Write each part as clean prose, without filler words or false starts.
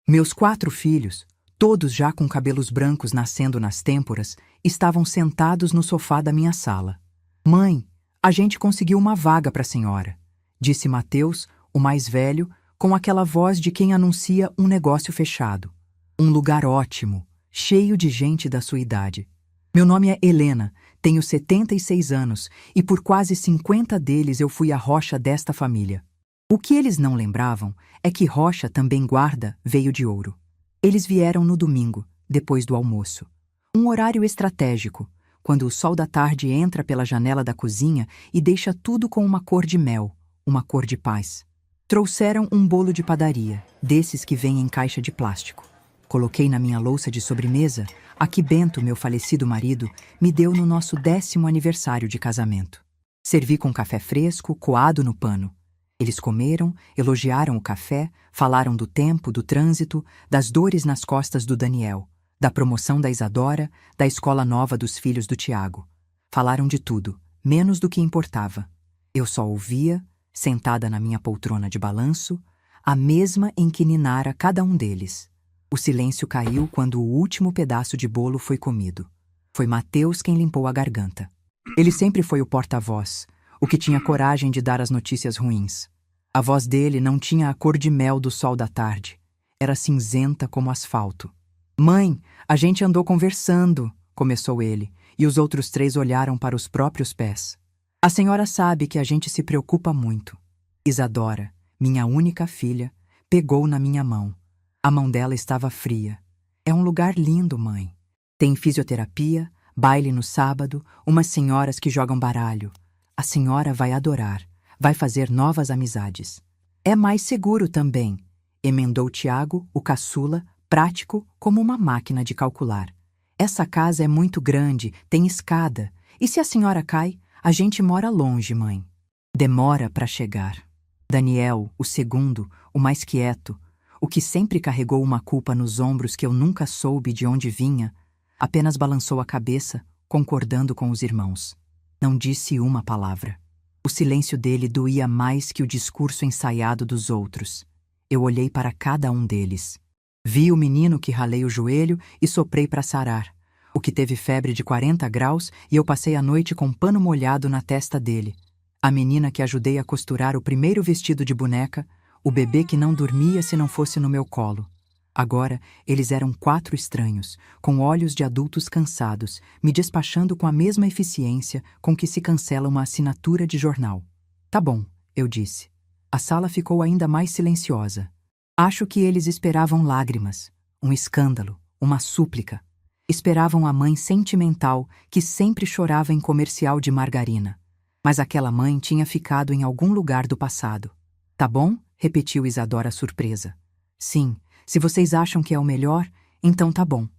Meus 4 filhos, todos já com cabelos brancos nascendo nas têmporas, estavam sentados no sofá da minha sala. Mãe, a gente conseguiu uma vaga para a senhora, disse Mateus, o mais velho, com aquela voz de quem anuncia um negócio fechado. Um lugar ótimo, cheio de gente da sua idade. Meu nome é Helena, tenho 76 anos e por quase 50 deles eu fui a rocha desta família. O que eles não lembravam é que rocha também guarda veio de ouro. Eles vieram no domingo, depois do almoço. Um horário estratégico, quando o sol da tarde entra pela janela da cozinha e deixa tudo com uma cor de mel, uma cor de paz. Trouxeram um bolo de padaria, desses que vêm em caixa de plástico. Coloquei na minha louça de sobremesa a que Bento, meu falecido marido, me deu no nosso 10º aniversário de casamento. Servi com café fresco, coado no pano. Eles comeram, elogiaram o café, falaram do tempo, do trânsito, das dores nas costas do Daniel, da promoção da Isadora, da escola nova dos filhos do Tiago. Falaram de tudo, menos do que importava. Eu só ouvia, sentada na minha poltrona de balanço, a mesma em que ninara cada um deles. O silêncio caiu quando o último pedaço de bolo foi comido. Foi Mateus quem limpou a garganta. Ele sempre foi o porta-voz, o que tinha coragem de dar as notícias ruins. A voz dele não tinha a cor de mel do sol da tarde. Era cinzenta como asfalto. Mãe, a gente andou conversando, começou ele, e os outros 3 olharam para os próprios pés. A senhora sabe que a gente se preocupa muito. Isadora, minha única filha, pegou na minha mão. A mão dela estava fria. É um lugar lindo, mãe. Tem fisioterapia, baile no sábado, umas senhoras que jogam baralho. A senhora vai adorar, vai fazer novas amizades. É mais seguro também, emendou Tiago, o caçula, prático como uma máquina de calcular. Essa casa é muito grande, tem escada, e se a senhora cai, a gente mora longe, mãe. Demora para chegar. Daniel, o segundo, o mais quieto, o que sempre carregou uma culpa nos ombros que eu nunca soube de onde vinha, apenas balançou a cabeça, concordando com os irmãos. Não disse uma palavra. O silêncio dele doía mais que o discurso ensaiado dos outros. Eu olhei para cada um deles. Vi o menino que ralei o joelho e soprei para sarar, o que teve febre de 40 graus e eu passei a noite com pano molhado na testa dele. A menina que ajudei a costurar o primeiro vestido de boneca, o bebê que não dormia se não fosse no meu colo. Agora, eles eram 4 estranhos, com olhos de adultos cansados, me despachando com a mesma eficiência com que se cancela uma assinatura de jornal. Tá bom, eu disse. A sala ficou ainda mais silenciosa. Acho que eles esperavam lágrimas, um escândalo, uma súplica. Esperavam a mãe sentimental que sempre chorava em comercial de margarina. Mas aquela mãe tinha ficado em algum lugar do passado. Tá bom? Repetiu Isadora surpresa. Sim, se vocês acham que é o melhor, então tá bom.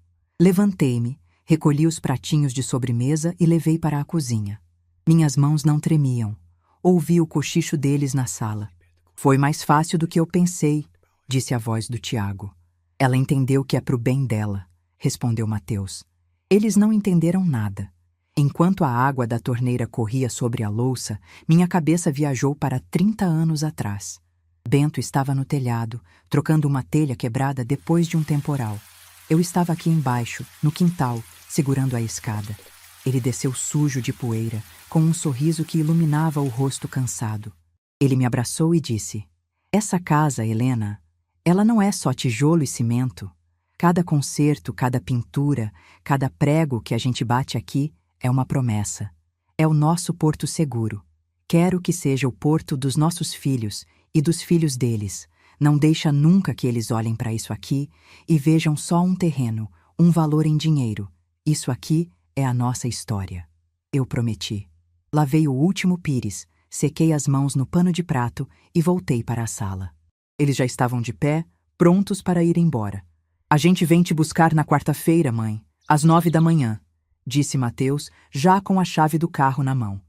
Levantei-me, recolhi os pratinhos de sobremesa e levei para a cozinha. Minhas mãos não tremiam. Ouvi o cochicho deles na sala. Foi mais fácil do que eu pensei, disse a voz do Tiago. Ela entendeu que é pro bem dela, respondeu Mateus. Eles não entenderam nada. Enquanto a água da torneira corria sobre a louça, minha cabeça viajou para 30 anos atrás. Bento estava no telhado, trocando uma telha quebrada depois de um temporal. Eu estava aqui embaixo, no quintal, segurando a escada. Ele desceu sujo de poeira, com um sorriso que iluminava o rosto cansado. Ele me abraçou e disse: Essa casa, Helena, ela não é só tijolo e cimento. Cada concerto, cada pintura, cada prego que a gente bate aqui é uma promessa. É o nosso porto seguro. Quero que seja o porto dos nossos filhos e dos filhos deles. Não deixa nunca que eles olhem para isso aqui e vejam só um terreno, um valor em dinheiro. Isso aqui é a nossa história. Eu prometi. Lavei o último pires, sequei as mãos no pano de prato e voltei para a sala. Eles já estavam de pé, prontos para ir embora. A gente vem te buscar na quarta-feira, mãe, às 9 da manhã, disse Mateus, já com a chave do carro na mão.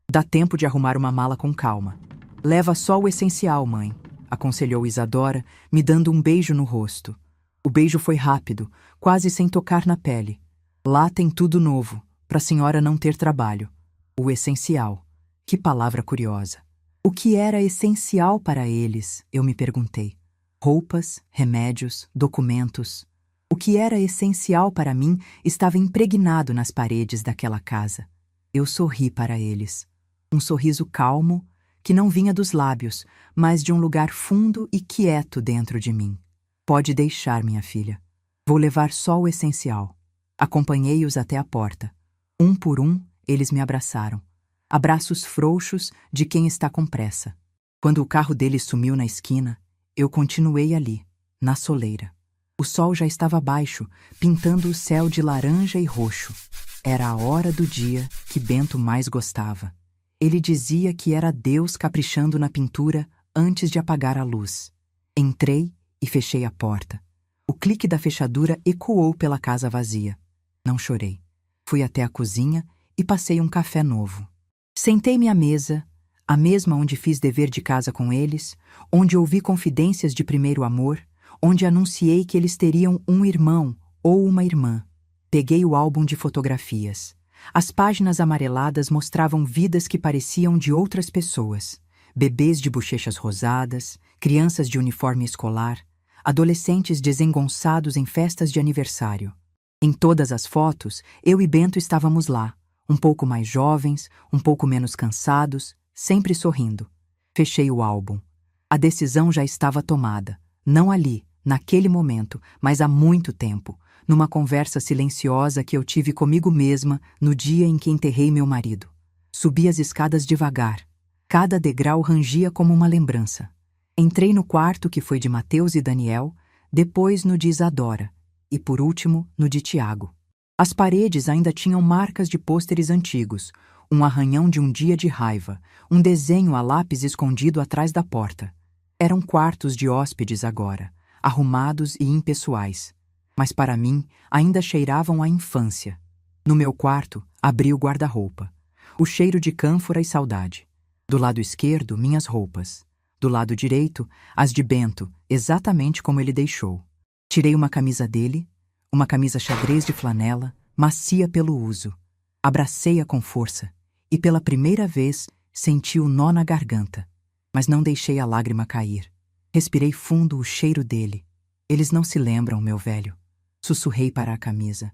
Dá tempo de arrumar uma mala com calma. Leva só o essencial, mãe, aconselhou Isadora, me dando um beijo no rosto. O beijo foi rápido, quase sem tocar na pele. Lá tem tudo novo, para a senhora não ter trabalho. O essencial. Que palavra curiosa. O que era essencial para eles, eu me perguntei. Roupas, remédios, documentos. O que era essencial para mim estava impregnado nas paredes daquela casa. Eu sorri para eles. Um sorriso calmo, que não vinha dos lábios, mas de um lugar fundo e quieto dentro de mim. Pode deixar, minha filha. Vou levar só o essencial. Acompanhei-os até a porta. Um por um, eles me abraçaram. Abraços frouxos de quem está com pressa. Quando o carro deles sumiu na esquina, eu continuei ali, na soleira. O sol já estava baixo, pintando o céu de laranja e roxo. Era a hora do dia que Bento mais gostava. Ele dizia que era Deus caprichando na pintura antes de apagar a luz. Entrei e fechei a porta. O clique da fechadura ecoou pela casa vazia. Não chorei. Fui até a cozinha e passei um café novo. Sentei-me à mesa, a mesma onde fiz dever de casa com eles, onde ouvi confidências de primeiro amor, onde anunciei que eles teriam um irmão ou uma irmã. Peguei o álbum de fotografias. As páginas amareladas mostravam vidas que pareciam de outras pessoas. Bebês de bochechas rosadas, crianças de uniforme escolar, adolescentes desengonçados em festas de aniversário. Em todas as fotos, eu e Bento estávamos lá, um pouco mais jovens, um pouco menos cansados, sempre sorrindo. Fechei o álbum. A decisão já estava tomada. Não ali, naquele momento, mas há muito tempo, numa conversa silenciosa que eu tive comigo mesma no dia em que enterrei meu marido. Subi as escadas devagar. Cada degrau rangia como uma lembrança. Entrei no quarto que foi de Mateus e Daniel, depois no de Isadora, e por último no de Tiago. As paredes ainda tinham marcas de pôsteres antigos, um arranhão de um dia de raiva, um desenho a lápis escondido atrás da porta. Eram quartos de hóspedes agora, arrumados e impessoais. Mas para mim ainda cheiravam à infância. No meu quarto, abri o guarda-roupa. O cheiro de cânfora e saudade. Do lado esquerdo, minhas roupas. Do lado direito, as de Bento, exatamente como ele deixou. Tirei uma camisa dele, uma camisa xadrez de flanela, macia pelo uso. Abracei-a com força e pela primeira vez senti o nó na garganta. Mas não deixei a lágrima cair. Respirei fundo o cheiro dele. Eles não se lembram, meu velho. Sussurrei para a camisa.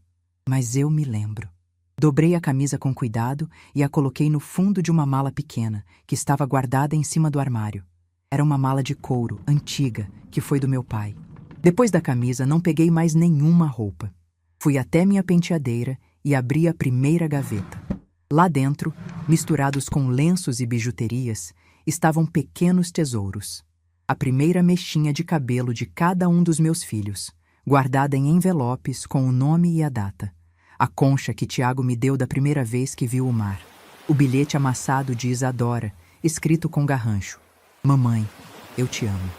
Mas eu me lembro. Dobrei a camisa com cuidado e a coloquei no fundo de uma mala pequena, que estava guardada em cima do armário. Era uma mala de couro, antiga, que foi do meu pai. Depois da camisa, não peguei mais nenhuma roupa. Fui até minha penteadeira e abri a primeira gaveta. Lá dentro, misturados com lenços e bijuterias, estavam pequenos tesouros. A primeira mechinha de cabelo de cada um dos meus filhos, guardada em envelopes com o nome e a data. A concha que Tiago me deu da primeira vez que viu o mar. O bilhete amassado de Isadora, escrito com garrancho. Mamãe, eu te amo.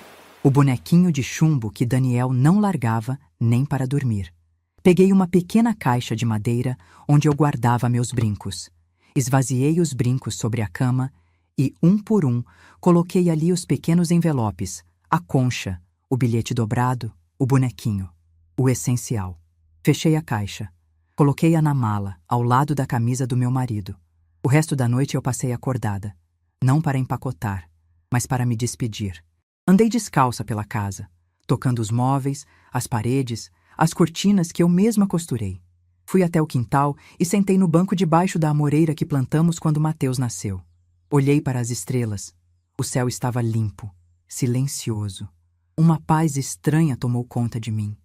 O bonequinho de chumbo que Daniel não largava nem para dormir. Peguei uma pequena caixa de madeira onde eu guardava meus brincos. Esvaziei os brincos sobre a cama e, um por um, coloquei ali os pequenos envelopes, a concha, o bilhete dobrado, o bonequinho. O essencial. Fechei a caixa. Coloquei-a na mala, ao lado da camisa do meu marido. O resto da noite eu passei acordada. Não para empacotar, mas para me despedir. Andei descalça pela casa, tocando os móveis, as paredes, as cortinas que eu mesma costurei. Fui até o quintal e sentei no banco debaixo da amoreira que plantamos quando Mateus nasceu. Olhei para as estrelas. O céu estava limpo, silencioso. Uma paz estranha tomou conta de mim.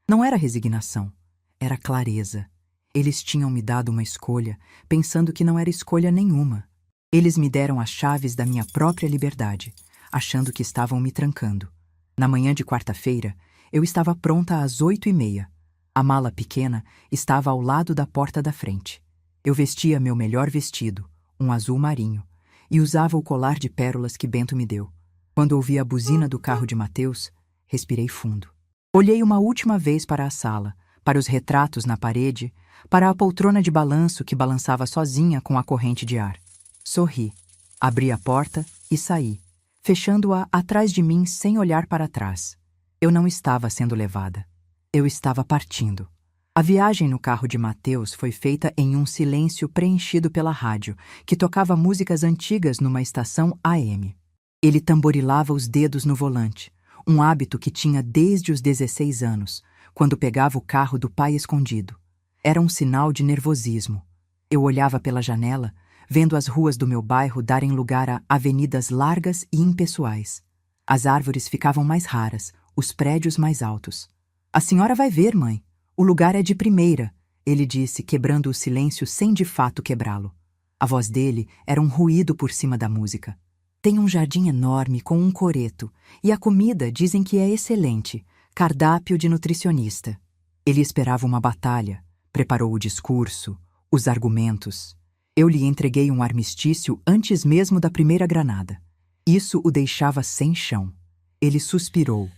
Não era resignação, era clareza. Eles tinham me dado uma escolha, pensando que não era escolha nenhuma. Eles me deram as chaves da minha própria liberdade, achando que estavam me trancando. Na manhã de quarta-feira, eu estava pronta às 8h30. A mala pequena estava ao lado da porta da frente. Eu vestia meu melhor vestido, um azul marinho, e usava o colar de pérolas que Bento me deu. Quando ouvi a buzina do carro de Mateus, respirei fundo. Olhei uma última vez para a sala, para os retratos na parede, para a poltrona de balanço que balançava sozinha com a corrente de ar. Sorri, abri a porta e saí, fechando-a atrás de mim sem olhar para trás. Eu não estava sendo levada. Eu estava partindo. A viagem no carro de Mateus foi feita em um silêncio preenchido pela rádio, que tocava músicas antigas numa estação AM. Ele tamborilava os dedos no volante, um hábito que tinha desde os 16 anos, quando pegava o carro do pai escondido. Era um sinal de nervosismo. Eu olhava pela janela, vendo as ruas do meu bairro darem lugar a avenidas largas e impessoais. As árvores ficavam mais raras, os prédios mais altos. "A senhora vai ver, mãe. O lugar é de primeira", ele disse, quebrando o silêncio sem de fato quebrá-lo. A voz dele era um ruído por cima da música. "Tem um jardim enorme com um coreto, e a comida dizem que é excelente, cardápio de nutricionista." Ele esperava uma batalha, preparou o discurso, os argumentos. Eu lhe entreguei um armistício antes mesmo da primeira granada. Isso o deixava sem chão. Ele suspirou,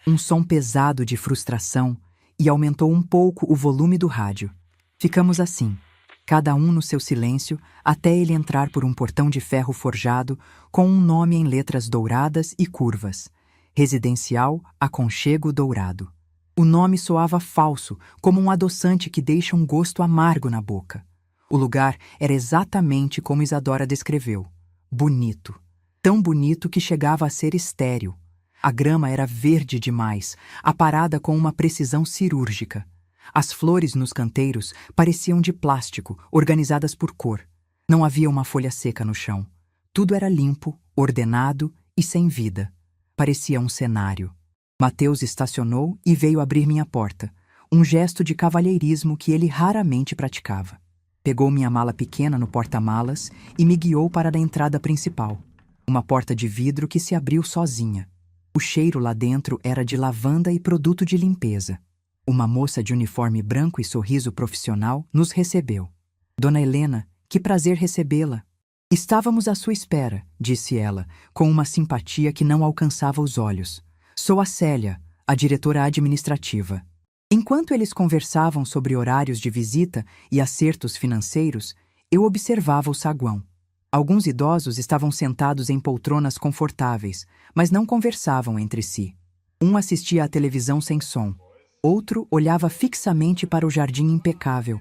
um som pesado de frustração, e aumentou um pouco o volume do rádio. Ficamos assim, cada um no seu silêncio, até ele entrar por um portão de ferro forjado com um nome em letras douradas e curvas: Residencial Aconchego Dourado. O nome soava falso, como um adoçante que deixa um gosto amargo na boca. O lugar era exatamente como Isadora descreveu. Bonito. Tão bonito que chegava a ser estéril. A grama era verde demais, aparada com uma precisão cirúrgica. As flores nos canteiros pareciam de plástico, organizadas por cor. Não havia uma folha seca no chão. Tudo era limpo, ordenado e sem vida. Parecia um cenário. Mateus estacionou e veio abrir minha porta, um gesto de cavalheirismo que ele raramente praticava. Pegou minha mala pequena no porta-malas e me guiou para a entrada principal, uma porta de vidro que se abriu sozinha. O cheiro lá dentro era de lavanda e produto de limpeza. Uma moça de uniforme branco e sorriso profissional nos recebeu. "Dona Helena, que prazer recebê-la." "Estávamos à sua espera", disse ela, com uma simpatia que não alcançava os olhos. "Sou a Célia, a diretora administrativa." Enquanto eles conversavam sobre horários de visita e acertos financeiros, eu observava o saguão. Alguns idosos estavam sentados em poltronas confortáveis, mas não conversavam entre si. Um assistia à televisão sem som. Outro olhava fixamente para o jardim impecável.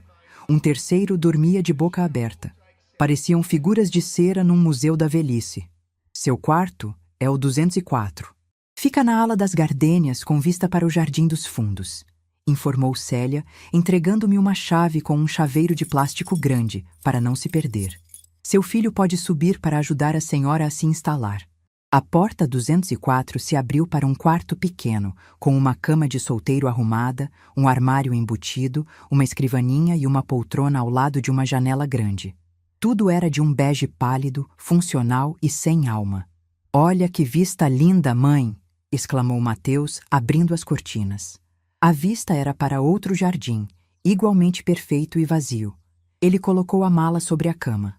Um terceiro dormia de boca aberta. Pareciam figuras de cera num museu da velhice. "Seu quarto é o 204. Fica na ala das gardênias com vista para o jardim dos fundos", informou Célia, entregando-me uma chave com um chaveiro de plástico grande, para não se perder. "Seu filho pode subir para ajudar a senhora a se instalar." A porta 204 se abriu para um quarto pequeno, com uma cama de solteiro arrumada, um armário embutido, uma escrivaninha e uma poltrona ao lado de uma janela grande. Tudo era de um bege pálido, funcional e sem alma. "Olha que vista linda, mãe!" exclamou Mateus, abrindo as cortinas. A vista era para outro jardim, igualmente perfeito e vazio. Ele colocou a mala sobre a cama.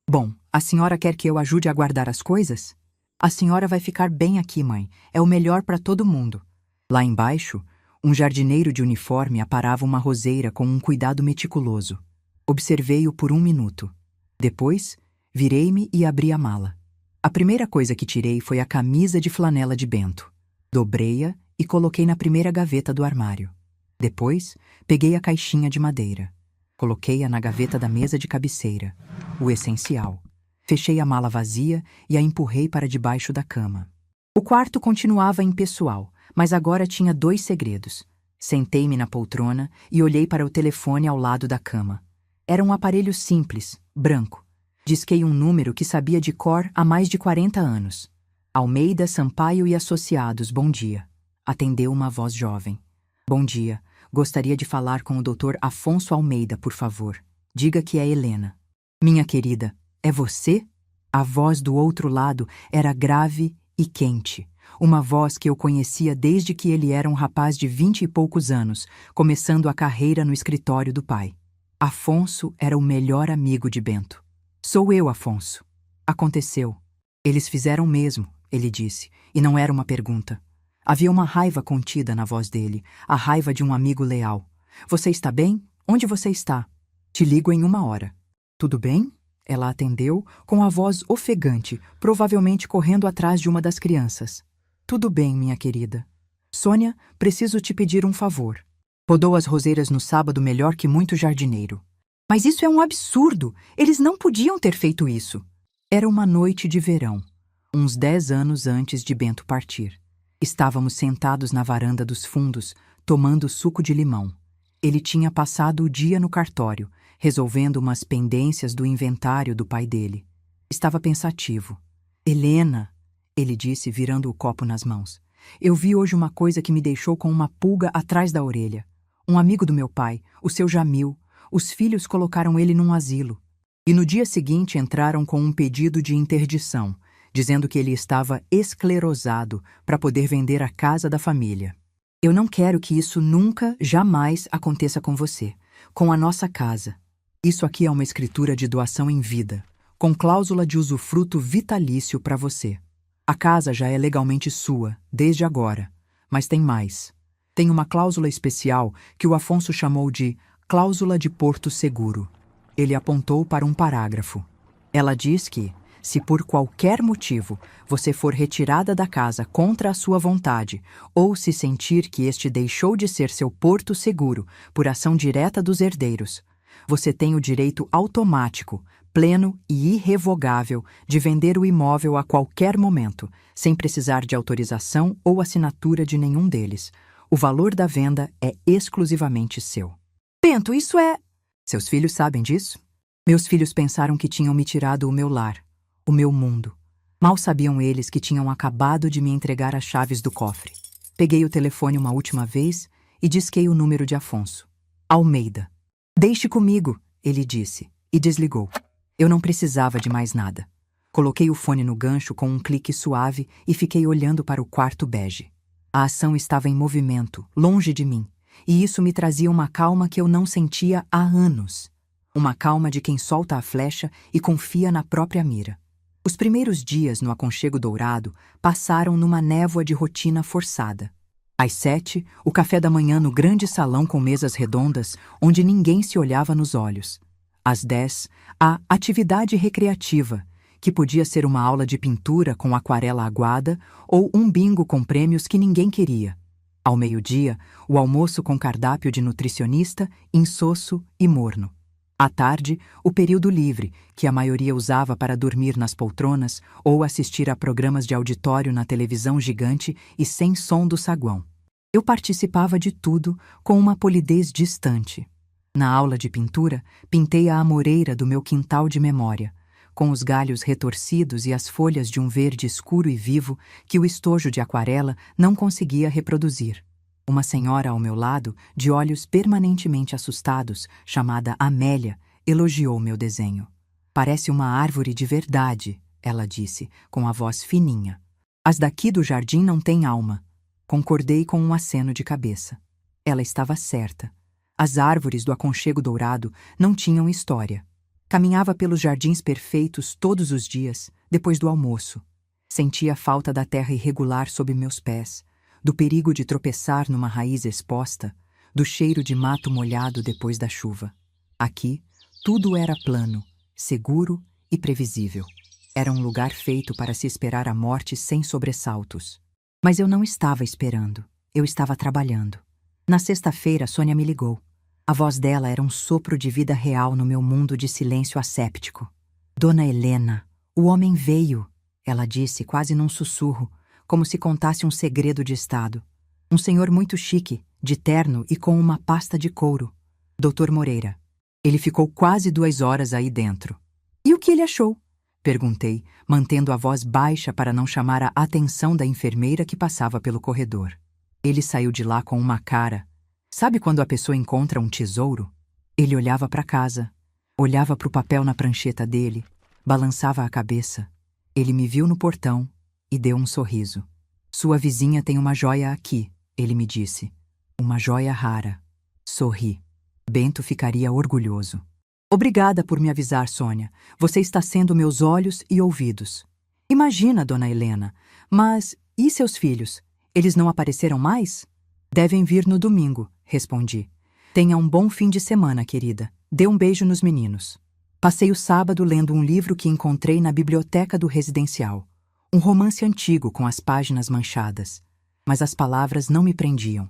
"Bom, a senhora quer que eu ajude a guardar as coisas?" "A senhora vai ficar bem aqui, mãe. É o melhor para todo mundo." Lá embaixo, um jardineiro de uniforme aparava uma roseira com um cuidado meticuloso. Observei-o por 1 minuto. Depois, virei-me e abri a mala. A primeira coisa que tirei foi a camisa de flanela de Bento. Dobrei-a e coloquei na primeira gaveta do armário. Depois, peguei a caixinha de madeira. Coloquei-a na gaveta da mesa de cabeceira, o essencial. Fechei a mala vazia e a empurrei para debaixo da cama. O quarto continuava impessoal, mas agora tinha 2 segredos. Sentei-me na poltrona e olhei para o telefone ao lado da cama. Era um aparelho simples, branco. Disquei um número que sabia de cor há mais de 40 anos. "Almeida, Sampaio e Associados, bom dia." Atendeu uma voz jovem. "Bom dia. Gostaria de falar com o Dr. Afonso Almeida, por favor. Diga que é Helena." "Minha querida, é você?" A voz do outro lado era grave e quente. Uma voz que eu conhecia desde que ele era um rapaz de 20 e poucos anos, começando a carreira no escritório do pai. Afonso era o melhor amigo de Bento. "Sou eu, Afonso." "Aconteceu." "Eles fizeram mesmo", ele disse, e não era uma pergunta. Havia uma raiva contida na voz dele, a raiva de um amigo leal. "Você está bem? Onde você está?" "Te ligo em 1 hora." "Tudo bem?" Ela atendeu, com a voz ofegante, provavelmente correndo atrás de uma das crianças. "Tudo bem, minha querida." "Sônia, preciso te pedir um favor." Podou as roseiras no sábado melhor que muito jardineiro. "Mas isso é um absurdo! Eles não podiam ter feito isso." Era uma noite de verão, uns 10 anos antes de Bento partir. Estávamos sentados na varanda dos fundos, tomando suco de limão. Ele tinha passado o dia no cartório, resolvendo umas pendências do inventário do pai dele. Estava pensativo. Helena, ele disse, virando o copo nas mãos. Eu vi hoje uma coisa que me deixou com uma pulga atrás da orelha. Um amigo do meu pai, o seu Jamil, os filhos colocaram ele num asilo. E no dia seguinte entraram com um pedido de interdição, dizendo que ele estava esclerosado para poder vender a casa da família. Eu não quero que isso nunca, jamais aconteça com você, com a nossa casa. Isso aqui é uma escritura de doação em vida, com cláusula de usufruto vitalício para você. A casa já é legalmente sua, desde agora, mas tem mais. Tem uma cláusula especial que o Afonso chamou de cláusula de porto seguro. Ele apontou para um parágrafo. Ela diz que, se por qualquer motivo você for retirada da casa contra a sua vontade ou se sentir que este deixou de ser seu porto seguro por ação direta dos herdeiros, você tem o direito automático, pleno e irrevogável de vender o imóvel a qualquer momento, sem precisar de autorização ou assinatura de nenhum deles. O valor da venda é exclusivamente seu. Bento, isso é... Seus filhos sabem disso? Meus filhos pensaram que tinham me tirado o meu lar, o meu mundo. Mal sabiam eles que tinham acabado de me entregar as chaves do cofre. Peguei o telefone uma última vez e disquei o número de Afonso. Almeida. Deixe comigo, ele disse, e desligou. Eu não precisava de mais nada. Coloquei o fone no gancho com um clique suave e fiquei olhando para o quarto bege. A ação estava em movimento, longe de mim, e isso me trazia uma calma que eu não sentia há anos. Uma calma de quem solta a flecha e confia na própria mira. Os primeiros dias no Aconchego Dourado passaram numa névoa de rotina forçada. Às 7, o café da manhã no grande salão com mesas redondas, onde ninguém se olhava nos olhos. Às 10, a atividade recreativa, que podia ser uma aula de pintura com aquarela aguada ou um bingo com prêmios que ninguém queria. Ao meio-dia, o almoço com cardápio de nutricionista, insosso e morno. À tarde, o período livre, que a maioria usava para dormir nas poltronas ou assistir a programas de auditório na televisão gigante e sem som do saguão. Eu participava de tudo com uma polidez distante. Na aula de pintura, pintei a amoreira do meu quintal de memória, com os galhos retorcidos e as folhas de um verde escuro e vivo que o estojo de aquarela não conseguia reproduzir. Uma senhora ao meu lado, de olhos permanentemente assustados, chamada Amélia, elogiou meu desenho. Parece uma árvore de verdade, ela disse, com a voz fininha. As daqui do jardim não têm alma. Concordei com um aceno de cabeça. Ela estava certa. As árvores do Aconchego Dourado não tinham história. Caminhava pelos jardins perfeitos todos os dias, depois do almoço. Sentia a falta da terra irregular sob meus pés, do perigo de tropeçar numa raiz exposta, do cheiro de mato molhado depois da chuva. Aqui, tudo era plano, seguro e previsível. Era um lugar feito para se esperar a morte sem sobressaltos. Mas eu não estava esperando, eu estava trabalhando. Na sexta-feira, Sônia me ligou. A voz dela era um sopro de vida real no meu mundo de silêncio asséptico. Dona Helena, o homem veio, ela disse quase num sussurro, como se contasse um segredo de estado. Um senhor muito chique, de terno e com uma pasta de couro. Doutor Moreira. Ele ficou quase 2 horas aí dentro. E o que ele achou? Perguntei, mantendo a voz baixa para não chamar a atenção da enfermeira que passava pelo corredor. Ele saiu de lá com uma cara. Sabe quando a pessoa encontra um tesouro? Ele olhava para casa, olhava para o papel na prancheta dele, balançava a cabeça. Ele me viu no portão e deu um sorriso. Sua vizinha tem uma joia aqui, ele me disse. Uma joia rara. Sorri. Bento ficaria orgulhoso. Obrigada por me avisar, Sônia. Você está sendo meus olhos e ouvidos. Imagina, dona Helena. Mas e seus filhos? Eles não apareceram mais? Devem vir no domingo, respondi. Tenha um bom fim de semana, querida. Dê um beijo nos meninos. Passei o sábado lendo um livro que encontrei na biblioteca do residencial. Um romance antigo com as páginas manchadas. Mas as palavras não me prendiam.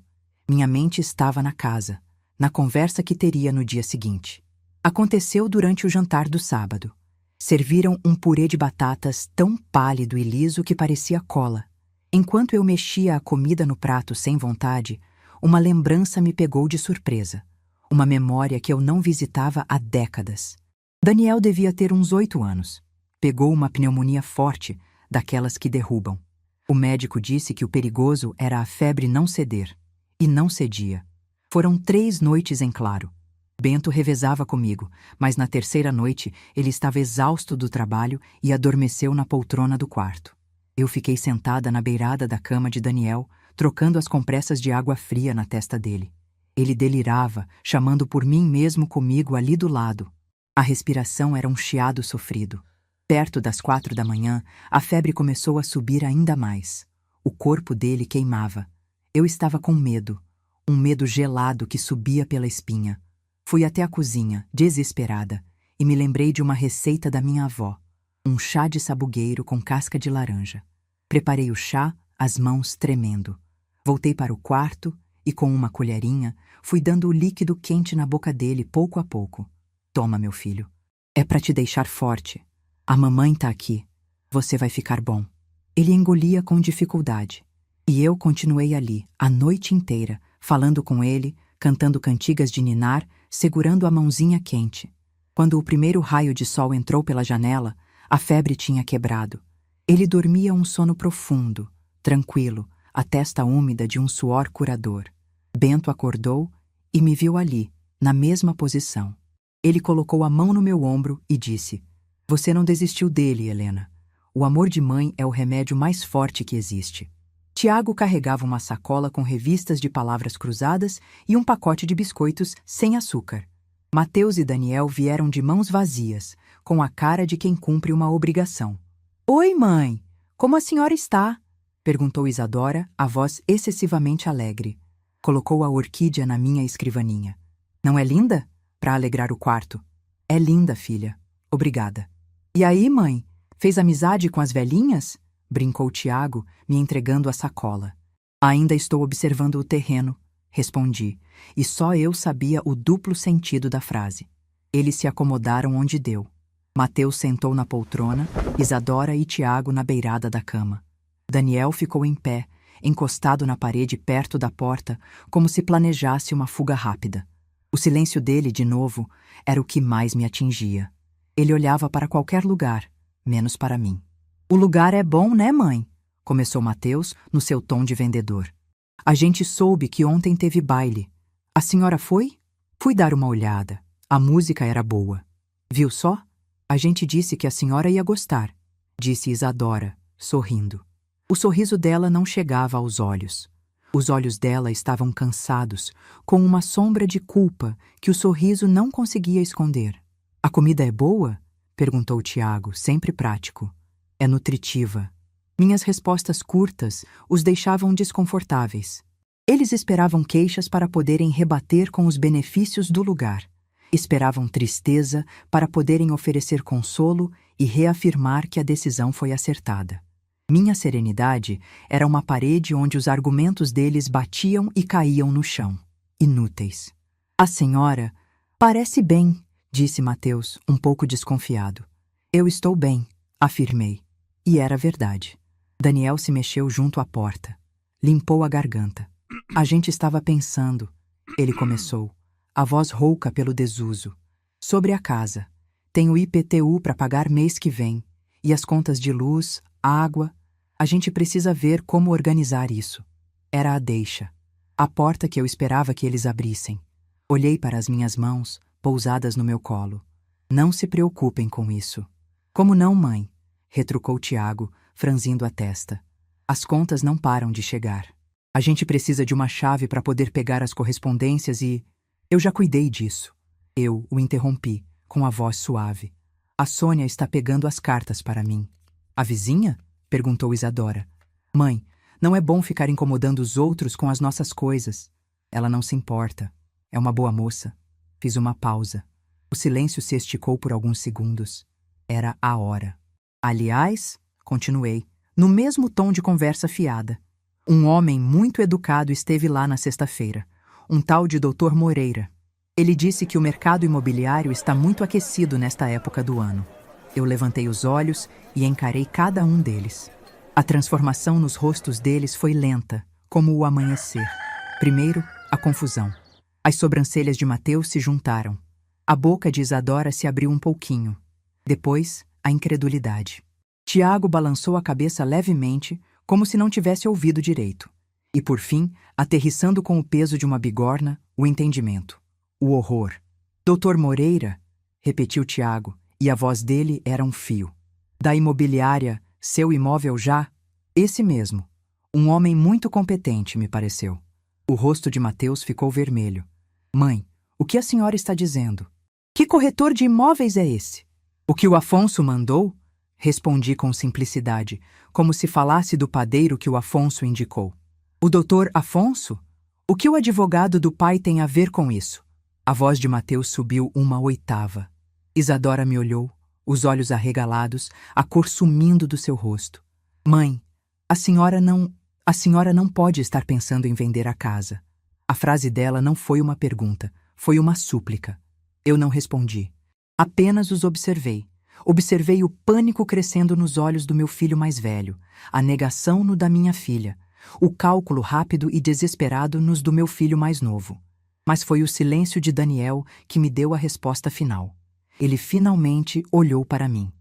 Minha mente estava na casa, na conversa que teria no dia seguinte. Aconteceu durante o jantar do sábado. Serviram um purê de batatas tão pálido e liso que parecia cola. Enquanto eu mexia a comida no prato sem vontade, uma lembrança me pegou de surpresa. Uma memória que eu não visitava há décadas. Daniel devia ter uns 8 anos. Pegou uma pneumonia forte, daquelas que derrubam. O médico disse que o perigoso era a febre não ceder. E não cedia. Foram 3 noites em claro. Bento revezava comigo, mas na terceira noite ele estava exausto do trabalho e adormeceu na poltrona do quarto. Eu fiquei sentada na beirada da cama de Daniel, trocando as compressas de água fria na testa dele. Ele delirava, chamando por mim mesmo comigo ali do lado. A respiração era um chiado sofrido. Perto das 4 da manhã, a febre começou a subir ainda mais. O corpo dele queimava. Eu estava com medo. Um medo gelado que subia pela espinha. Fui até a cozinha, desesperada, e me lembrei de uma receita da minha avó. Um chá de sabugueiro com casca de laranja. Preparei o chá, as mãos tremendo. Voltei para o quarto e, com uma colherinha, fui dando o líquido quente na boca dele pouco a pouco. Toma, meu filho. É para te deixar forte. A mamãe tá aqui. Você vai ficar bom. Ele engolia com dificuldade. E eu continuei ali, a noite inteira, falando com ele, cantando cantigas de ninar, segurando a mãozinha quente. Quando o primeiro raio de sol entrou pela janela, a febre tinha quebrado. Ele dormia um sono profundo, tranquilo, a testa úmida de um suor curador. Bento acordou e me viu ali, na mesma posição. Ele colocou a mão no meu ombro e disse: "Você não desistiu dele, Helena. O amor de mãe é o remédio mais forte que existe." Tiago carregava uma sacola com revistas de palavras cruzadas e um pacote de biscoitos sem açúcar. Mateus e Daniel vieram de mãos vazias, com a cara de quem cumpre uma obrigação. "Oi, mãe! Como a senhora está?" perguntou Isadora, a voz excessivamente alegre. Colocou a orquídea na minha escrivaninha. "Não é linda?" Para alegrar o quarto. "É linda, filha. Obrigada." "E aí, mãe? Fez amizade com as velhinhas?" brincou Tiago, me entregando a sacola. "Ainda estou observando o terreno", respondi, e só eu sabia o duplo sentido da frase. Eles se acomodaram onde deu. Mateus sentou na poltrona, Isadora e Tiago na beirada da cama. Daniel ficou em pé, encostado na parede perto da porta, como se planejasse uma fuga rápida. O silêncio dele, de novo, era o que mais me atingia. Ele olhava para qualquer lugar, menos para mim. "O lugar é bom, né, mãe?" começou Mateus, no seu tom de vendedor. "A gente soube que ontem teve baile. A senhora foi?" "Fui dar uma olhada. A música era boa." "Viu só? A gente disse que a senhora ia gostar", disse Isadora, sorrindo. O sorriso dela não chegava aos olhos. Os olhos dela estavam cansados, com uma sombra de culpa que o sorriso não conseguia esconder. "A comida é boa?" perguntou Tiago, sempre prático. "É nutritiva." Minhas respostas curtas os deixavam desconfortáveis. Eles esperavam queixas para poderem rebater com os benefícios do lugar. Esperavam tristeza para poderem oferecer consolo e reafirmar que a decisão foi acertada. Minha serenidade era uma parede onde os argumentos deles batiam e caíam no chão. Inúteis. "A senhora parece bem", disse Mateus, um pouco desconfiado. "Eu estou bem", afirmei. E era verdade. Daniel se mexeu junto à porta. Limpou a garganta. "A gente estava pensando", ele começou, a voz rouca pelo desuso. "Sobre a casa. Tem o IPTU para pagar mês que vem. E as contas de luz, água. A gente precisa ver como organizar isso." Era a deixa. A porta que eu esperava que eles abrissem. Olhei para as minhas mãos, pousadas no meu colo. "Não se preocupem com isso." "Como não, mãe?" retrucou Tiago, franzindo a testa. "As contas não param de chegar. A gente precisa de uma chave para poder pegar as correspondências e... Eu já cuidei disso." Eu o interrompi, com a voz suave. "A Sônia está pegando as cartas para mim." "A vizinha?" perguntou Isadora. "Mãe, não é bom ficar incomodando os outros com as nossas coisas. Ela não se importa. É uma boa moça." Fiz uma pausa. O silêncio se esticou por alguns segundos. Era a hora. "Aliás", continuei, no mesmo tom de conversa fiada, "um homem muito educado esteve lá na sexta-feira, um tal de Dr. Moreira. Ele disse que o mercado imobiliário está muito aquecido nesta época do ano." Eu levantei os olhos e encarei cada um deles. A transformação nos rostos deles foi lenta, como o amanhecer. Primeiro, a confusão. As sobrancelhas de Mateus se juntaram. A boca de Isadora se abriu um pouquinho. Depois, a incredulidade. Tiago balançou a cabeça levemente, como se não tivesse ouvido direito. E, por fim, aterrissando com o peso de uma bigorna, o entendimento. O horror. Doutor Moreira? Repetiu Tiago, e a voz dele era um fio. Da imobiliária, seu imóvel já? Esse mesmo. Um homem muito competente, me pareceu. O rosto de Mateus ficou vermelho. Mãe, o que a senhora está dizendo? Que corretor de imóveis é esse? O que o Afonso mandou? Respondi com simplicidade, como se falasse do padeiro que o Afonso indicou. O doutor Afonso? O que o advogado do pai tem a ver com isso? A voz de Mateus subiu uma oitava. Isadora me olhou, os olhos arregalados, a cor sumindo do seu rosto. Mãe, a senhora não pode estar pensando em vender a casa. A frase dela não foi uma pergunta, foi uma súplica. Eu não respondi. Apenas os observei. Observei o pânico crescendo nos olhos do meu filho mais velho, a negação no da minha filha, o cálculo rápido e desesperado nos do meu filho mais novo. Mas foi o silêncio de Daniel que me deu a resposta final. Ele finalmente olhou para mim.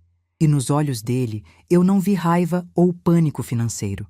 E nos olhos dele eu não vi raiva ou pânico financeiro.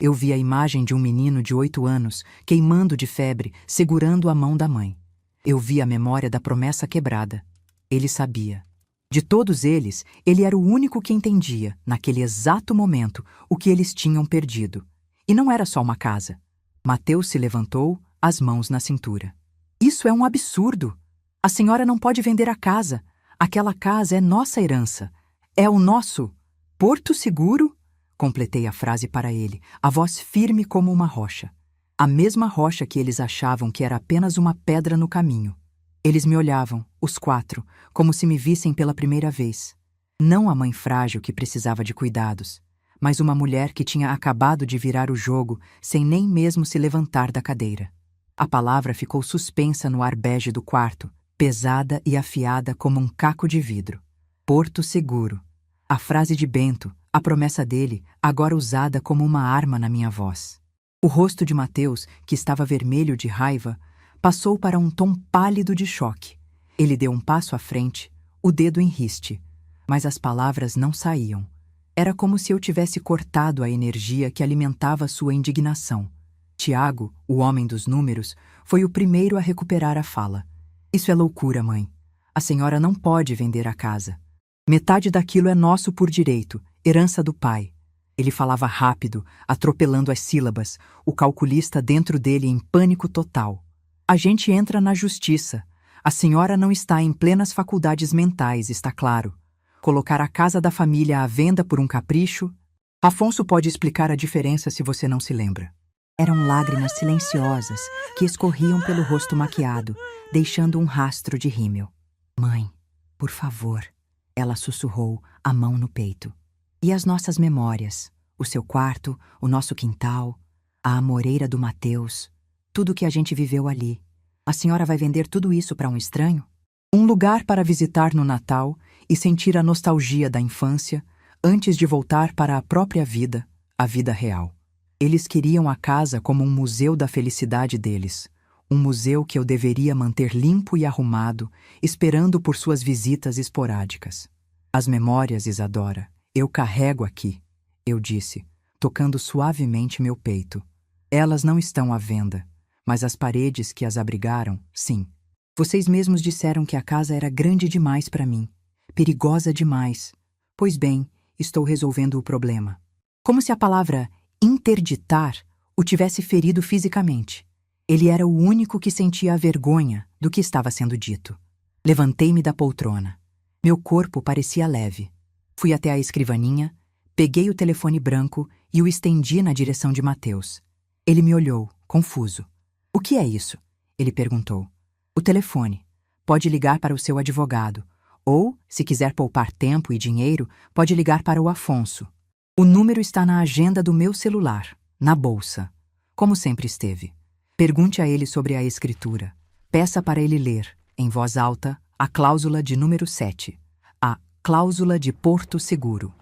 Eu vi a imagem de um menino de 8 anos, queimando de febre, segurando a mão da mãe. Eu vi a memória da promessa quebrada. Ele sabia. De todos eles, ele era o único que entendia, naquele exato momento, o que eles tinham perdido. E não era só uma casa. Mateus se levantou, as mãos na cintura. Isso é um absurdo. A senhora não pode vender a casa. Aquela casa é nossa herança. É o nosso Porto Seguro? Completei a frase para ele, a voz firme como uma rocha. A mesma rocha que eles achavam que era apenas uma pedra no caminho. Eles me olhavam, os 4, como se me vissem pela primeira vez. Não a mãe frágil que precisava de cuidados, mas uma mulher que tinha acabado de virar o jogo sem nem mesmo se levantar da cadeira. A palavra ficou suspensa no ar bege do quarto, pesada e afiada como um caco de vidro. Porto Seguro. A frase de Bento, a promessa dele, agora usada como uma arma na minha voz. O rosto de Mateus, que estava vermelho de raiva, passou para um tom pálido de choque. Ele deu um passo à frente, o dedo em riste, mas as palavras não saíam. Era como se eu tivesse cortado a energia que alimentava sua indignação. Tiago, o homem dos números, foi o primeiro a recuperar a fala. Isso é loucura, mãe. A senhora não pode vender a casa. Metade daquilo é nosso por direito, herança do pai. Ele falava rápido, atropelando as sílabas, o calculista dentro dele em pânico total. A gente entra na justiça. A senhora não está em plenas faculdades mentais, está claro. Colocar a casa da família à venda por um capricho? Afonso pode explicar a diferença se você não se lembra. Eram lágrimas silenciosas que escorriam pelo rosto maquiado, deixando um rastro de rímel. Mãe, por favor, ela sussurrou, a mão no peito. E as nossas memórias, o seu quarto, o nosso quintal, a amoreira do Mateus, tudo que a gente viveu ali. A senhora vai vender tudo isso para um estranho? Um lugar para visitar no Natal e sentir a nostalgia da infância antes de voltar para a própria vida, a vida real. Eles queriam a casa como um museu da felicidade deles, um museu que eu deveria manter limpo e arrumado, esperando por suas visitas esporádicas. As memórias, Isadora, eu carrego aqui, eu disse, tocando suavemente meu peito. Elas não estão à venda, mas as paredes que as abrigaram, sim. Vocês mesmos disseram que a casa era grande demais para mim, perigosa demais. Pois bem, estou resolvendo o problema. Como se a palavra interditar o tivesse ferido fisicamente. Ele era o único que sentia a vergonha do que estava sendo dito. Levantei-me da poltrona. Meu corpo parecia leve. Fui até a escrivaninha, peguei o telefone branco e o estendi na direção de Mateus. Ele me olhou, confuso. O que é isso? Ele perguntou. O telefone. Pode ligar para o seu advogado. Ou, se quiser poupar tempo e dinheiro, pode ligar para o Afonso. O número está na agenda do meu celular, na bolsa, como sempre esteve. Pergunte a ele sobre a escritura. Peça para ele ler, em voz alta, a cláusula de número 7, a cláusula de Porto Seguro.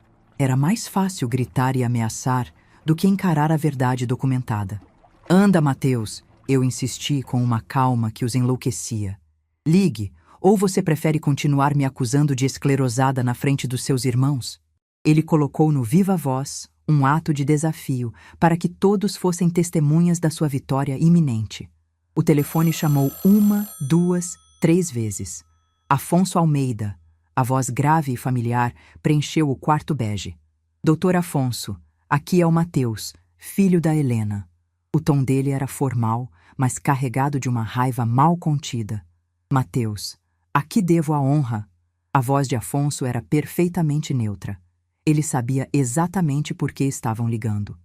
Era mais fácil gritar e ameaçar do que encarar a verdade documentada. Anda, Mateus, eu insisti com uma calma que os enlouquecia. Ligue, ou você prefere continuar me acusando de esclerosada na frente dos seus irmãos? Ele colocou no viva voz um ato de desafio para que todos fossem testemunhas da sua vitória iminente. O telefone chamou 1, 2, 3 vezes. Afonso Almeida, a voz grave e familiar, preencheu o quarto bege. Doutor Afonso, aqui é o Mateus, filho da Helena. O tom dele era formal, mas carregado de uma raiva mal contida. Mateus, a que devo a honra? A voz de Afonso era perfeitamente neutra. Ele sabia exatamente por que estavam ligando.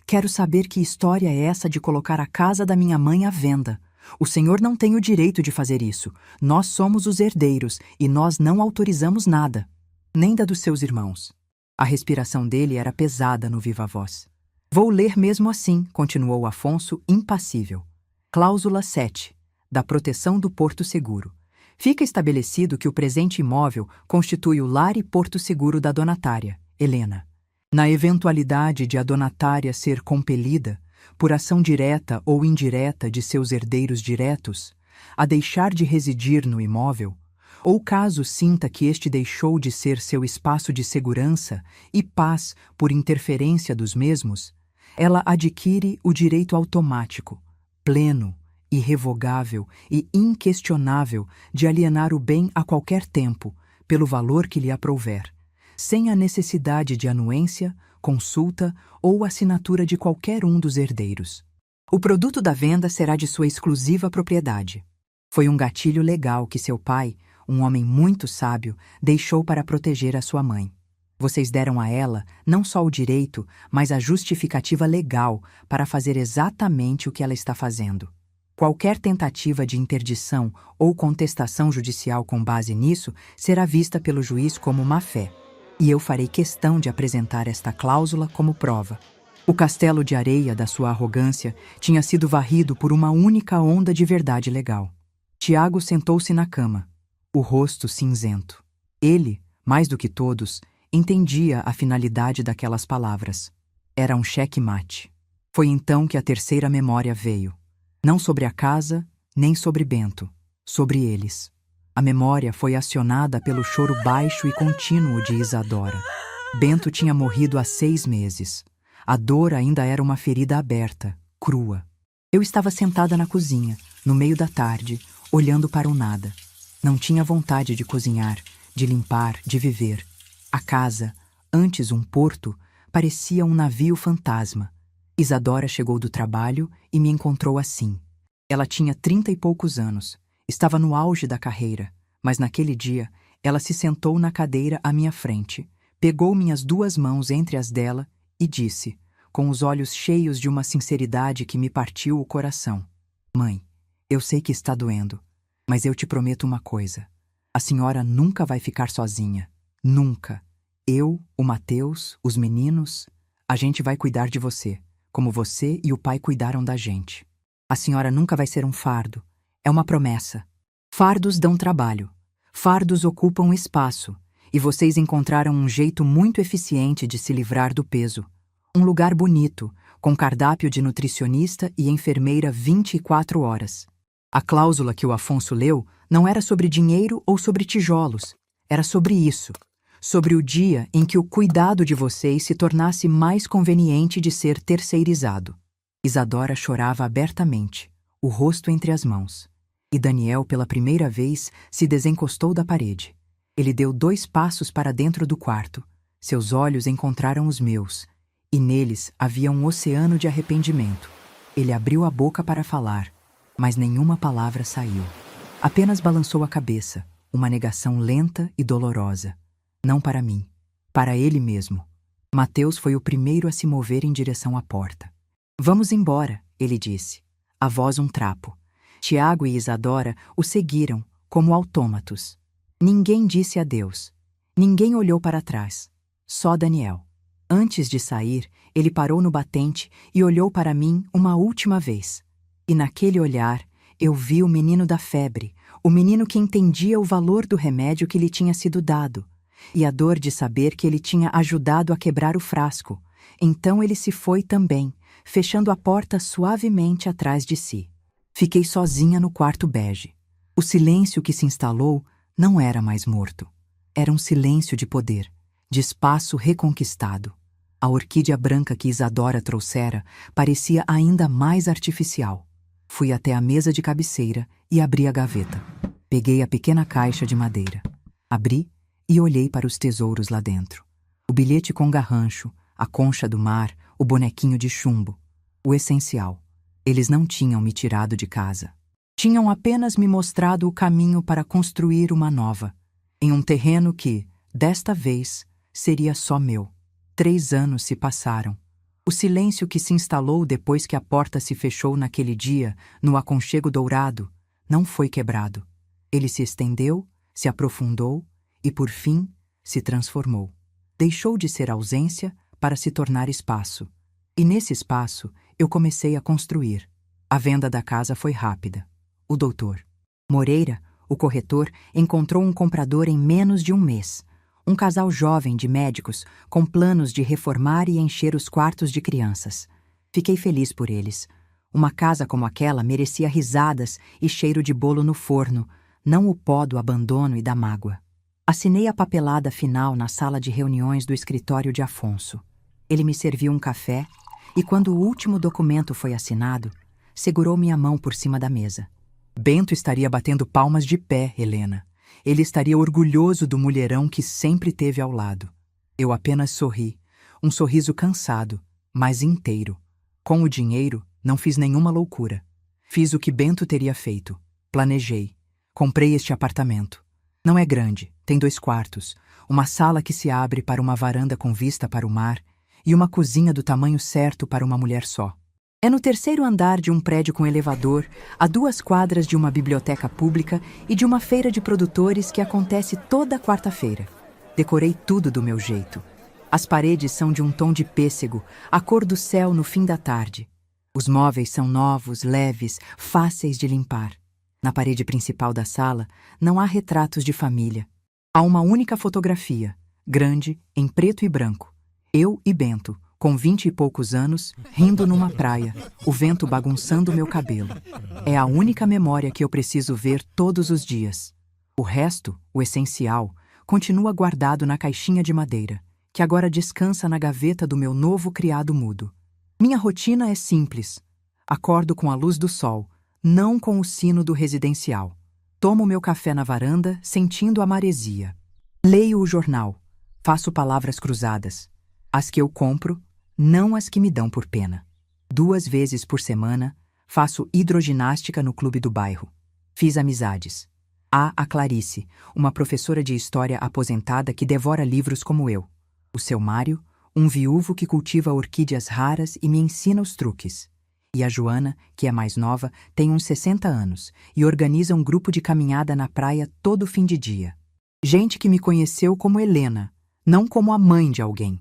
Quero saber que história é essa de colocar a casa da minha mãe à venda. O senhor não tem o direito de fazer isso. Nós somos os herdeiros e nós não autorizamos nada. Nem da dos seus irmãos. A respiração dele era pesada no viva voz. Vou ler mesmo assim, continuou Afonso, impassível. Cláusula 7. Da proteção do Porto Seguro. Fica estabelecido que o presente imóvel constitui o lar e porto seguro da donatária, Helena. Na eventualidade de a donatária ser compelida, por ação direta ou indireta de seus herdeiros diretos, a deixar de residir no imóvel, ou caso sinta que este deixou de ser seu espaço de segurança e paz por interferência dos mesmos, ela adquire o direito automático, pleno, irrevogável e inquestionável de alienar o bem a qualquer tempo, pelo valor que lhe aprouver, sem a necessidade de anuência, consulta ou assinatura de qualquer um dos herdeiros. O produto da venda será de sua exclusiva propriedade. Foi um gatilho legal que seu pai, um homem muito sábio, deixou para proteger a sua mãe. Vocês deram a ela não só o direito, mas a justificativa legal para fazer exatamente o que ela está fazendo. Qualquer tentativa de interdição ou contestação judicial com base nisso será vista pelo juiz como má-fé, e eu farei questão de apresentar esta cláusula como prova. O castelo de areia da sua arrogância tinha sido varrido por uma única onda de verdade legal. Tiago sentou-se na cama, o rosto cinzento. Ele, mais do que todos, entendia a finalidade daquelas palavras. Era um xeque-mate. Foi então que a terceira memória veio. Não sobre a casa, nem sobre Bento, sobre eles. A memória foi acionada pelo choro baixo e contínuo de Isadora. Bento tinha morrido há 6 meses. A dor ainda era uma ferida aberta, crua. Eu estava sentada na cozinha, no meio da tarde, olhando para o nada. Não tinha vontade de cozinhar, de limpar, de viver. A casa, antes um porto, parecia um navio fantasma. Isadora chegou do trabalho e me encontrou assim. Ela tinha 30 e poucos anos. Estava no auge da carreira, mas naquele dia ela se sentou na cadeira à minha frente, pegou minhas 2 mãos entre as dela e disse, com os olhos cheios de uma sinceridade que me partiu o coração: Mãe, eu sei que está doendo, mas eu te prometo uma coisa. A senhora nunca vai ficar sozinha. Nunca. Eu, o Mateus, os meninos, a gente vai cuidar de você, como você e o pai cuidaram da gente. A senhora nunca vai ser um fardo. É uma promessa. Fardos dão trabalho. Fardos ocupam espaço. E vocês encontraram um jeito muito eficiente de se livrar do peso. Um lugar bonito, com cardápio de nutricionista e enfermeira 24 horas. A cláusula que o Afonso leu não era sobre dinheiro ou sobre tijolos. Era sobre isso. Sobre o dia em que o cuidado de vocês se tornasse mais conveniente de ser terceirizado. Isadora chorava abertamente, o rosto entre as mãos. E Daniel, pela primeira vez, se desencostou da parede. Ele deu 2 passos para dentro do quarto. Seus olhos encontraram os meus, e neles havia um oceano de arrependimento. Ele abriu a boca para falar, mas nenhuma palavra saiu. Apenas balançou a cabeça, uma negação lenta e dolorosa. Não para mim, para ele mesmo. Mateus foi o primeiro a se mover em direção à porta. Vamos embora, ele disse, a voz um trapo. Tiago e Isadora o seguiram, como autômatos. Ninguém disse adeus. Ninguém olhou para trás. Só Daniel. Antes de sair, ele parou no batente e olhou para mim uma última vez. E naquele olhar, eu vi o menino da febre, o menino que entendia o valor do remédio que lhe tinha sido dado. e a dor de saber que ele tinha ajudado a quebrar o frasco. Então ele se foi também, fechando a porta suavemente atrás de si. Fiquei sozinha no quarto bege. O silêncio que se instalou não era mais morto. Era um silêncio de poder, de espaço reconquistado. A orquídea branca que Isadora trouxera parecia ainda mais artificial. Fui até a mesa de cabeceira e abri a gaveta. Peguei a pequena caixa de madeira. Abri e olhei para os tesouros lá dentro. O bilhete com garrancho, a concha do mar, o bonequinho de chumbo. O essencial. Eles não tinham me tirado de casa. Tinham apenas me mostrado o caminho para construir uma nova, em um terreno que, desta vez, seria só meu. 3 anos se passaram. O silêncio que se instalou depois que a porta se fechou naquele dia, no aconchego dourado, não foi quebrado. Ele se estendeu, se aprofundou e, por fim, se transformou. Deixou de ser ausência para se tornar espaço. E nesse espaço, eu comecei a construir. A venda da casa foi rápida. O doutor Moreira, o corretor, encontrou um comprador em menos de um mês. Um casal jovem de médicos com planos de reformar e encher os quartos de crianças. Fiquei feliz por eles. Uma casa como aquela merecia risadas e cheiro de bolo no forno, não o pó do abandono e da mágoa. Assinei a papelada final na sala de reuniões do escritório de Afonso. Ele me serviu um café e, quando o último documento foi assinado, segurou minha mão por cima da mesa. Bento estaria batendo palmas de pé, Helena. Ele estaria orgulhoso do mulherão que sempre teve ao lado. Eu apenas sorri, um sorriso cansado, mas inteiro. Com o dinheiro, não fiz nenhuma loucura. Fiz o que Bento teria feito. Planejei. Comprei este apartamento. Não é grande, tem 2 quartos, uma sala que se abre para uma varanda com vista para o mar e uma cozinha do tamanho certo para uma mulher só. É no 3º andar de um prédio com elevador, a 2 quadras de uma biblioteca pública e de uma feira de produtores que acontece toda quarta-feira. Decorei tudo do meu jeito. As paredes são de um tom de pêssego, a cor do céu no fim da tarde. Os móveis são novos, leves, fáceis de limpar. Na parede principal da sala, não há retratos de família. Há uma única fotografia, grande, em preto e branco. Eu e Bento, com 20 e poucos anos, rindo numa praia, o vento bagunçando meu cabelo. É a única memória que eu preciso ver todos os dias. O resto, o essencial, continua guardado na caixinha de madeira, que agora descansa na gaveta do meu novo criado mudo. Minha rotina é simples. Acordo com a luz do sol, não com o sino do residencial. Tomo meu café na varanda, sentindo a maresia. Leio o jornal. Faço palavras cruzadas. As que eu compro, não as que me dão por pena. 2 vezes por semana, faço hidroginástica no clube do bairro. Fiz amizades. Há a Clarice, uma professora de história aposentada que devora livros como eu. O seu Mário, um viúvo que cultiva orquídeas raras e me ensina os truques. E a Joana, que é mais nova, tem uns 60 anos e organiza um grupo de caminhada na praia todo fim de dia. Gente que me conheceu como Helena, não como a mãe de alguém.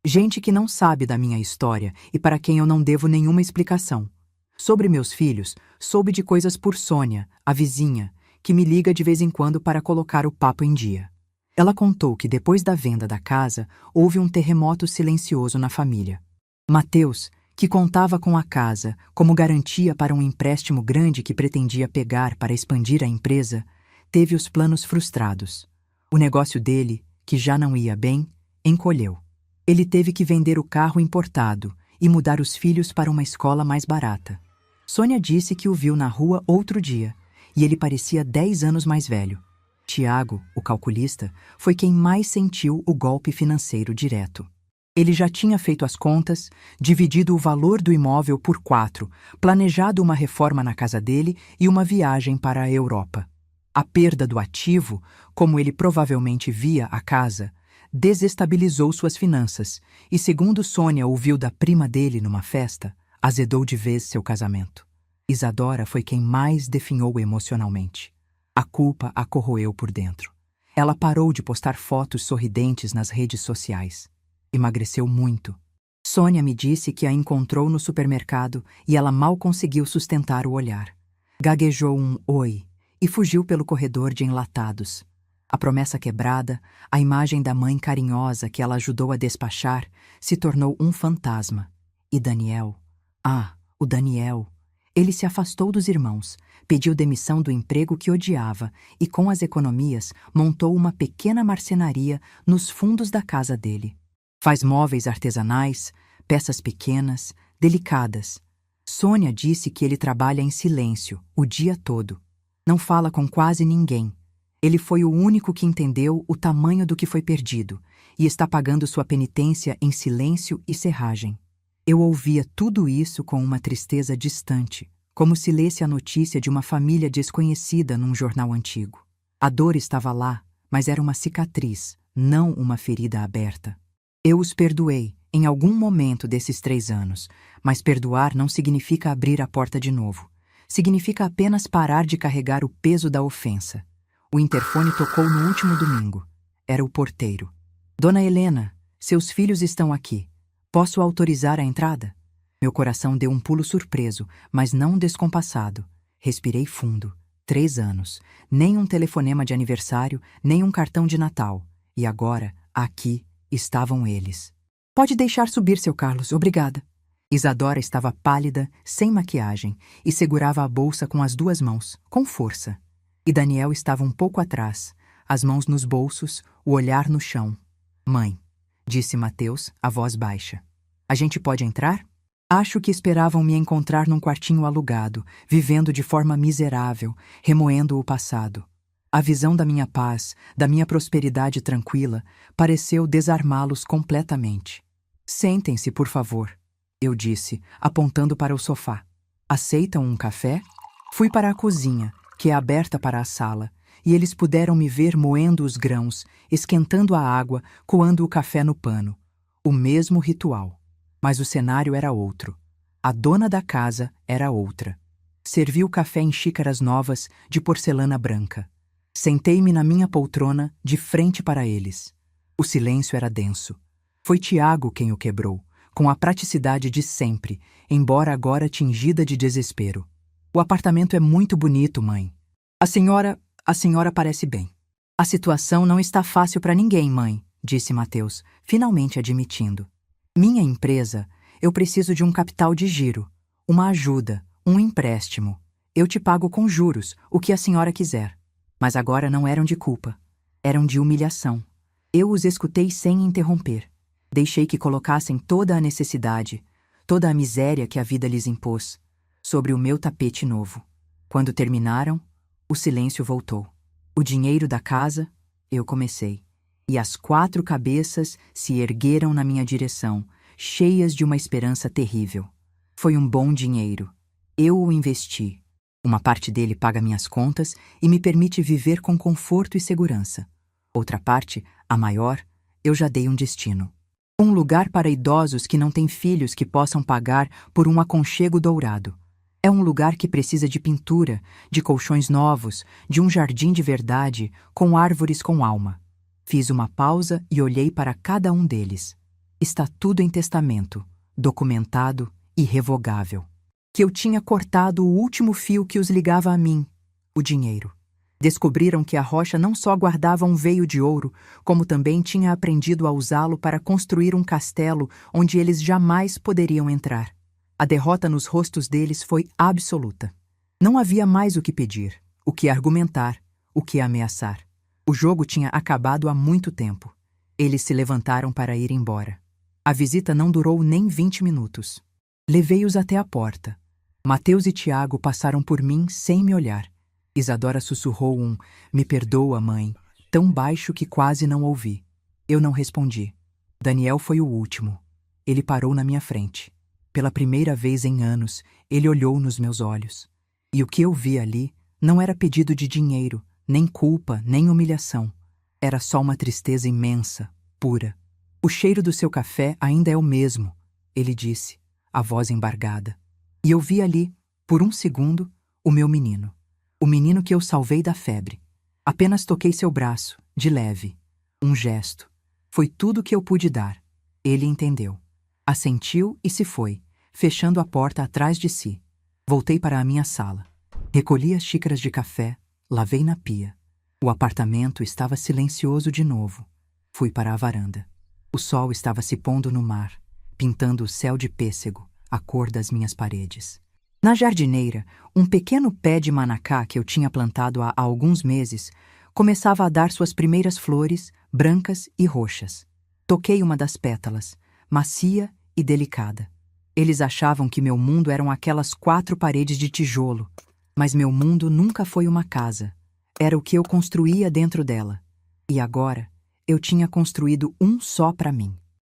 Gente que não sabe da minha história e para quem eu não devo nenhuma explicação. Sobre meus filhos, soube de coisas por Sônia, a vizinha, que me liga de vez em quando para colocar o papo em dia. Ela contou que depois da venda da casa, houve um terremoto silencioso na família. Mateus, que contava com a casa como garantia para um empréstimo grande que pretendia pegar para expandir a empresa, teve os planos frustrados. O negócio dele, que já não ia bem, encolheu. Ele teve que vender o carro importado e mudar os filhos para uma escola mais barata. Sônia disse que o viu na rua outro dia, e ele parecia 10 anos mais velho. Tiago, o calculista, foi quem mais sentiu o golpe financeiro direto. Ele já tinha feito as contas, dividido o valor do imóvel por 4, planejado uma reforma na casa dele e uma viagem para a Europa. A perda do ativo, como ele provavelmente via a casa, desestabilizou suas finanças e, segundo Sônia ouviu da prima dele numa festa, azedou de vez seu casamento. Isadora foi quem mais definhou emocionalmente. A culpa a corroeu por dentro. Ela parou de postar fotos sorridentes nas redes sociais. Emagreceu muito. Sônia me disse que a encontrou no supermercado e ela mal conseguiu sustentar o olhar. Gaguejou um oi e fugiu pelo corredor de enlatados. A promessa quebrada, a imagem da mãe carinhosa que ela ajudou a despachar, se tornou um fantasma. E Daniel? O Daniel! Ele se afastou dos irmãos, pediu demissão do emprego que odiava e, com as economias, montou uma pequena marcenaria nos fundos da casa dele. Faz móveis artesanais, peças pequenas, delicadas. Sônia disse que ele trabalha em silêncio, o dia todo. Não fala com quase ninguém. Ele foi o único que entendeu o tamanho do que foi perdido e está pagando sua penitência em silêncio e serragem. Eu ouvia tudo isso com uma tristeza distante, como se lesse a notícia de uma família desconhecida num jornal antigo. A dor estava lá, mas era uma cicatriz, não uma ferida aberta. Eu os perdoei, em algum momento desses 3 anos, mas perdoar não significa abrir a porta de novo. Significa apenas parar de carregar o peso da ofensa. O interfone tocou no último domingo. Era o porteiro. Dona Helena, seus filhos estão aqui. Posso autorizar a entrada? Meu coração deu um pulo surpreso, mas não descompassado. Respirei fundo. 3 anos. Nem um telefonema de aniversário, nem um cartão de Natal. E agora, aqui, estavam eles. Pode deixar subir, seu Carlos, obrigada. Isadora estava pálida, sem maquiagem, e segurava a bolsa com as 2 mãos, com força. E Daniel estava um pouco atrás, as mãos nos bolsos, o olhar no chão. Mãe, disse Mateus, a voz baixa. A gente pode entrar? Acho que esperavam me encontrar num quartinho alugado, vivendo de forma miserável, remoendo o passado. A visão da minha paz, da minha prosperidade tranquila, pareceu desarmá-los completamente. Sentem-se, por favor, eu disse, apontando para o sofá. Aceitam um café? Fui para a cozinha, que é aberta para a sala, e eles puderam me ver moendo os grãos, esquentando a água, coando o café no pano. O mesmo ritual. Mas o cenário era outro. A dona da casa era outra. Servi o café em xícaras novas, de porcelana branca. Sentei-me na minha poltrona, de frente para eles. O silêncio era denso. Foi Tiago quem o quebrou, com a praticidade de sempre, embora agora tingida de desespero. O apartamento é muito bonito, mãe. A senhora parece bem. A situação não está fácil para ninguém, mãe, disse Mateus, finalmente admitindo. Minha empresa, eu preciso de um capital de giro, uma ajuda, um empréstimo. Eu te pago com juros, o que a senhora quiser. Mas agora não eram de culpa, eram de humilhação. Eu os escutei sem interromper. Deixei que colocassem toda a necessidade, toda a miséria que a vida lhes impôs, sobre o meu tapete novo. Quando terminaram, o silêncio voltou. O dinheiro da casa, eu comecei. E as 4 cabeças se ergueram na minha direção, cheias de uma esperança terrível. Foi um bom dinheiro. Eu o investi. Uma parte dele paga minhas contas e me permite viver com conforto e segurança. Outra parte, a maior, eu já dei um destino. Um lugar para idosos que não têm filhos que possam pagar por um aconchego dourado. É um lugar que precisa de pintura, de colchões novos, de um jardim de verdade, com árvores com alma. Fiz uma pausa e olhei para cada um deles. Está tudo em testamento, documentado, irrevogável. Que eu tinha cortado o último fio que os ligava a mim, o dinheiro. Descobriram que a rocha não só guardava um veio de ouro, como também tinha aprendido a usá-lo para construir um castelo onde eles jamais poderiam entrar. A derrota nos rostos deles foi absoluta. Não havia mais o que pedir, o que argumentar, o que ameaçar. O jogo tinha acabado há muito tempo. Eles se levantaram para ir embora. A visita não durou nem 20 minutos. Levei-os até a porta. Mateus e Tiago passaram por mim sem me olhar. Isadora sussurrou "Me perdoa, mãe", tão baixo que quase não ouvi. Eu não respondi. Daniel foi o último. Ele parou na minha frente. Pela primeira vez em anos, ele olhou nos meus olhos. E o que eu vi ali não era pedido de dinheiro, nem culpa, nem humilhação. Era só uma tristeza imensa, pura. "O cheiro do seu café ainda é o mesmo", ele disse, a voz embargada. E eu vi ali, por um segundo, o meu menino. O menino que eu salvei da febre. Apenas toquei seu braço, de leve. Um gesto. Foi tudo o que eu pude dar. Ele entendeu. Assentiu e se foi, fechando a porta atrás de si. Voltei para a minha sala. Recolhi as xícaras de café, lavei na pia. O apartamento estava silencioso de novo. Fui para a varanda. O sol estava se pondo no mar, pintando o céu de pêssego, a cor das minhas paredes. Na jardineira, um pequeno pé de manacá que eu tinha plantado há alguns meses começava a dar suas primeiras flores, brancas e roxas. Toquei uma das pétalas, macia e delicada. Eles achavam que meu mundo eram aquelas 4 paredes de tijolo, mas meu mundo nunca foi uma casa. Era o que eu construía dentro dela. E agora, eu tinha construído um só para mim.